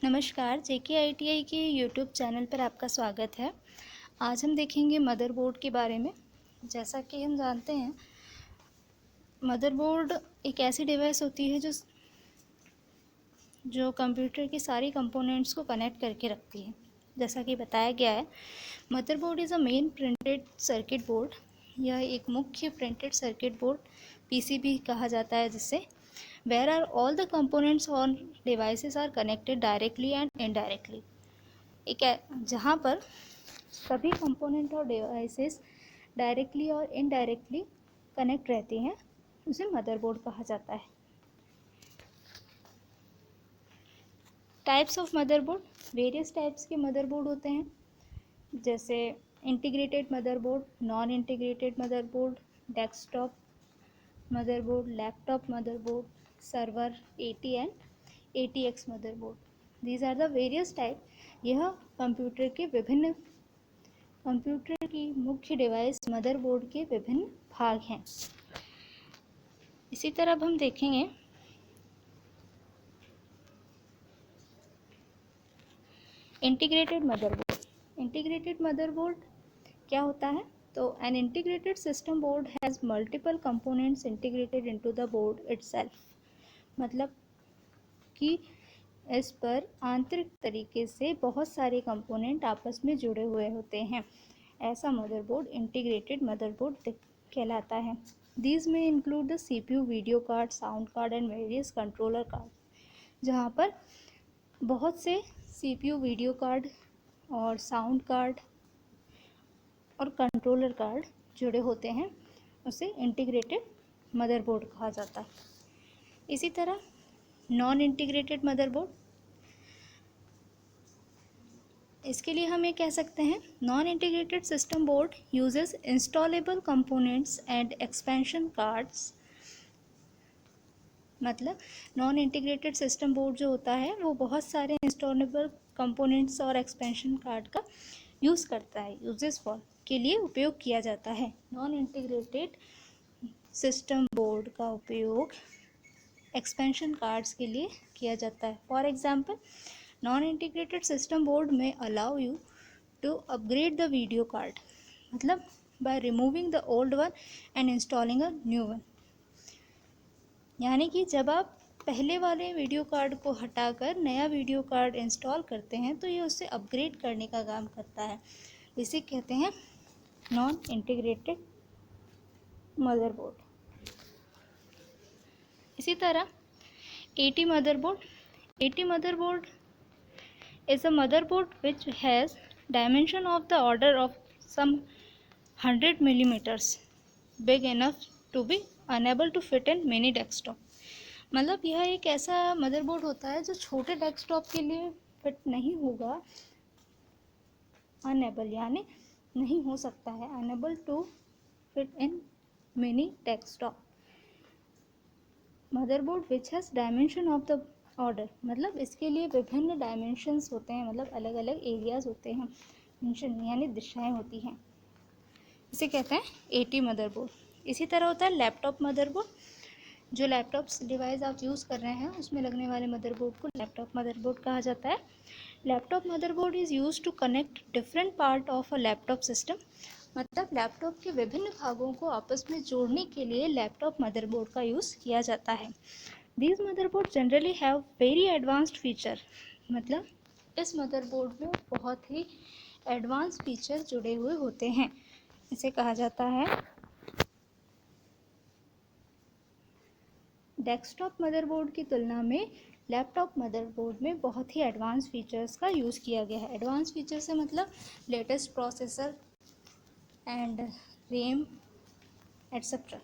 नमस्कार, JKITI के YouTube channel पर आपका स्वागत है। आज हम देखेंगे मदरबोर्ड के बारे में। जैसा कि हम जानते हैं, मदरबोर्ड एक ऐसी डिवाइस होती है जो कंप्यूटर की सारी कंपोनेंट्स को कनेक्ट करके रखती है। जैसा कि बताया गया है, motherboard is a main printed circuit board. यह एक मुख्य प्रिंटेड सर्किट बोर्ड PCB कहा जाता है, जिससे where are all the components on devices are connected directly and indirectly। एक जहाँ पर सभी कंपोनेंट और डिवाइसेस डायरेक्टली और इनडायरेक्टली कनेक्ट रहती हैं, उसे मदरबोर्ड कहा जाता है। Types of motherboard, various types के मदरबोर्ड होते हैं, जैसे integrated motherboard, non integrated motherboard, desktop motherboard, laptop motherboard, server, AT and ATX motherboard. These are the various type. यह कंप्यूटर की मुख्य डिवाइस मदरबोर्ड के विभिन्न भाग हैं। इसी तरह अब हम देखेंगे इंटीग्रेटेड मदरबोर्ड। इंटीग्रेटेड मदरबोर्ड क्या होता है? तो an integrated system board has multiple components integrated into the board itself. मतलब कि इस पर आंतरिक तरीके से बहुत सारे कंपोनेंट आपस में जुड़े हुए होते हैं। ऐसा मदरबोर्ड इंटीग्रेटेड मदरबोर्ड कहलाता है। दीज में include the CPU, video card, sound card and various controller card. जहाँ पर बहुत से CPU, वीडियो कार्ड और साउंड कार्ड और कंट्रोलर कार्ड जुड़े होते हैं, उसे इंटीग्रेटेड मदरबोर्ड कहा जाता है। इसी तरह नॉन इंटीग्रेटेड मदरबोर्ड, इसके लिए हम ये कह सकते हैं, non integrated system board uses installable components and expansion cards. मतलब नॉन इंटीग्रेटेड सिस्टम बोर्ड जो होता है वो बहुत सारे इंस्टॉलेबल कंपोनेंट्स और एक्सपेंशन कार्ड का यूज़ करता है, यूजेस फॉर के लिए उपयोग किया जाता है। नॉन इंटीग्रेटेड सिस्टम बोर्ड का उपयोग एक्सपेंशन कार्ड्स के लिए किया जाता है। For example, non integrated system board में allow you to upgrade the video card, मतलब by removing the old one and installing a new one. यानी कि जब आप पहले वाले वीडियो कार्ड को हटाकर नया वीडियो कार्ड इंस्टॉल करते हैं तो ये उससे अपग्रेड करने का काम करता है। इसे कहते हैं नॉन इंटीग्रेटेड मदरबोर्ड। इसी तरह AT motherboard. AT motherboard is a motherboard which has dimension of the order of some 100 millimeters big enough to be unable to fit in mini desktop। मतलब यह एक ऐसा मदरबोर्ड होता है जो छोटे डेस्कटॉप के लिए फिट नहीं होगा। अनेबल यानी नहीं हो सकता है, unable to fit in mini desktop. Motherboard which has dimension of the order, मतलब इसके लिए विभिन्न डायमेंशंस होते हैं, मतलब अलग अलग एरियाज होते हैं, मेंशन यानी दिशाएं होती हैं। इसे कहते हैं AT मदरबोर्ड। इसी तरह होता है लैपटॉप मदरबोर्ड। जो लैपटॉप्स डिवाइस आप यूज़ कर रहे हैं उसमें लगने वाले मदरबोर्ड को लैपटॉप मदरबोर्ड कहा जाता है। Laptop motherboard is use to connect different part of a laptop system. मतलब लैपटॉप के विभिन्न भागों को आपस में जोड़ने के लिए लैपटॉप मदरबोर्ड का यूज़ किया जाता है। These motherboards generally have very advanced feature। मतलब इस मदरबोर्ड में बहुत ही एडवांस फीचर जुड़े हुए होते हैं। इसे कहा जाता है डेस्कटॉप मदरबोर्ड की तुलना में लैपटॉप मदरबोर्ड में बहुत ही एडवांस फीचर्स का यूज़ किया गया है। एडवांस फीचर से मतलब latest processor and RAM etcetera.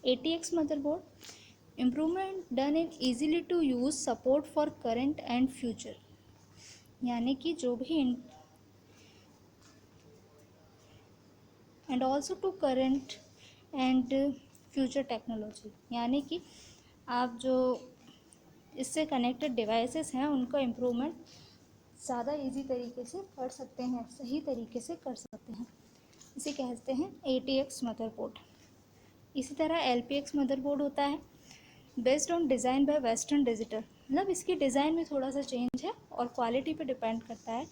ATX motherboard, improvement done in easily to use support for current and future। यानी कि जो भी and also to current and future technology, यानी कि आप जो इससे कनेक्टेड डिवाइसेस हैं उनका इम्प्रूवमेंट ज़्यादा इजी तरीके से कर सकते हैं, सही तरीके से कर सकते हैं। इसे कहते हैं ATX मदरबोर्ड। इसी तरह LPX मदरबोर्ड होता है, based on design by western digital. मतलब इसकी डिज़ाइन में थोड़ा सा चेंज है और क्वालिटी पे डिपेंड करता है।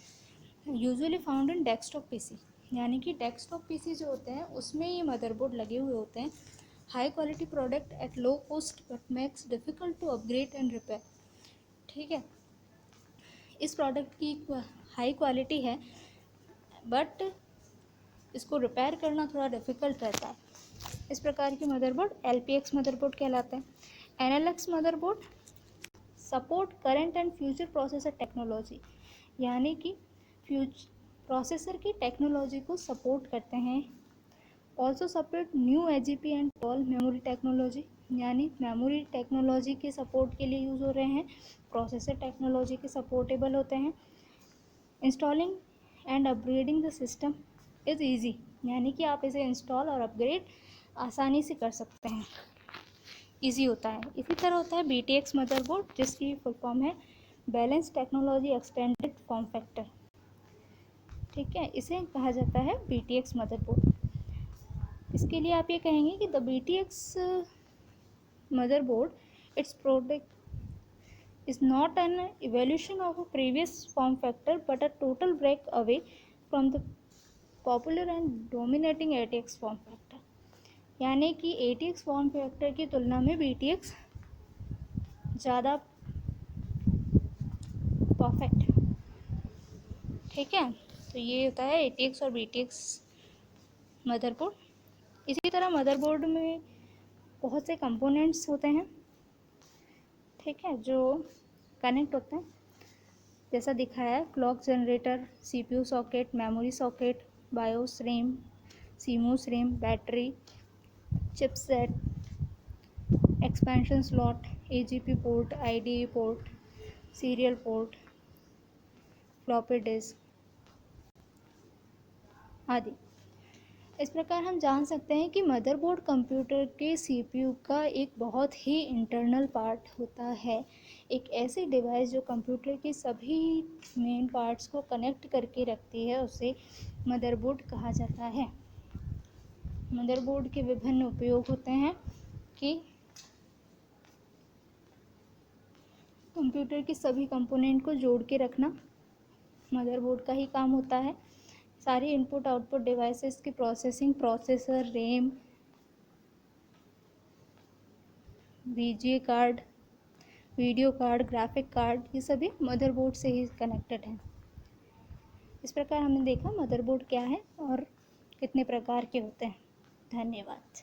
Usually found in desktop PC, यानी कि डेस्कटॉप पीसी जो होते हैं उसमें ये मदरबोर्ड लगे हुए होते हैं। High quality product at low cost but makes difficult to upgrade and repair. ठीक है, इस प्रोडक्ट की हाई क्वालिटी है बट इसको रिपेयर करना थोड़ा डिफ़िकल्ट रहता है। इस प्रकार की मदरबोर्ड LPX मदरबोर्ड कहलाते हैं। NLX motherboard support current and future processor technology, यानी कि प्रोसेसर की टेक्नोलॉजी को सपोर्ट करते हैं। Also support new AGP and tall memory technology, यानी मेमोरी टेक्नोलॉजी के सपोर्ट के लिए यूज़ हो रहे हैं, प्रोसेसर टेक्नोलॉजी के सपोर्टेबल होते हैं। Installing and upgrading the system is easy, यानी कि आप इसे इंस्टॉल और अपग्रेड आसानी से कर सकते हैं, ईजी होता है। इसी तरह होता है BTX मदरबोर्ड, जिसकी फुल फॉर्म है balance technology extended form factor. ठीक है, इसे कहा जाता है BTX मदरबोर्ड। इसके लिए आप ये कहेंगे कि the BTX motherboard, its product is not an evolution of a previous form factor but a total break away from the popular and dominating ATX form factor, यानी कि ATX फॉर्म फैक्टर की तुलना में BTX ज़्यादा perfect है। ठीक है, तो ये होता है ATX और BTX मदरबोर्ड। इसी तरह मदरबोर्ड में बहुत से कंपोनेंट्स होते हैं, ठीक है, जो कनेक्ट होते हैं, जैसा दिखाया है clock generator, CPU socket, memory socket, BIOS RAM, CMOS RAM, battery, chipset, expansion slot, AGP port, IDE port, serial port, floppy disk आदि। इस प्रकार हम जान सकते हैं कि मदरबोर्ड कंप्यूटर के CPU का एक बहुत ही इंटरनल पार्ट होता है, एक ऐसी डिवाइस जो कंप्यूटर के सभी मेन पार्ट्स को कनेक्ट करके रखती है, उसे मदरबोर्ड कहा जाता है। मदरबोर्ड के विभिन्न उपयोग होते हैं कि कंप्यूटर के सभी कंपोनेंट को जोड़ के रखना मदरबोर्ड का ही काम होता है। सारी इनपुट आउटपुट डिवाइसेस की processing processor, RAM, VGA card, video card, graphic card, ये सभी मदरबोर्ड से ही कनेक्टेड हैं। इस प्रकार हमने देखा मदरबोर्ड क्या है और कितने प्रकार के होते हैं। धन्यवाद।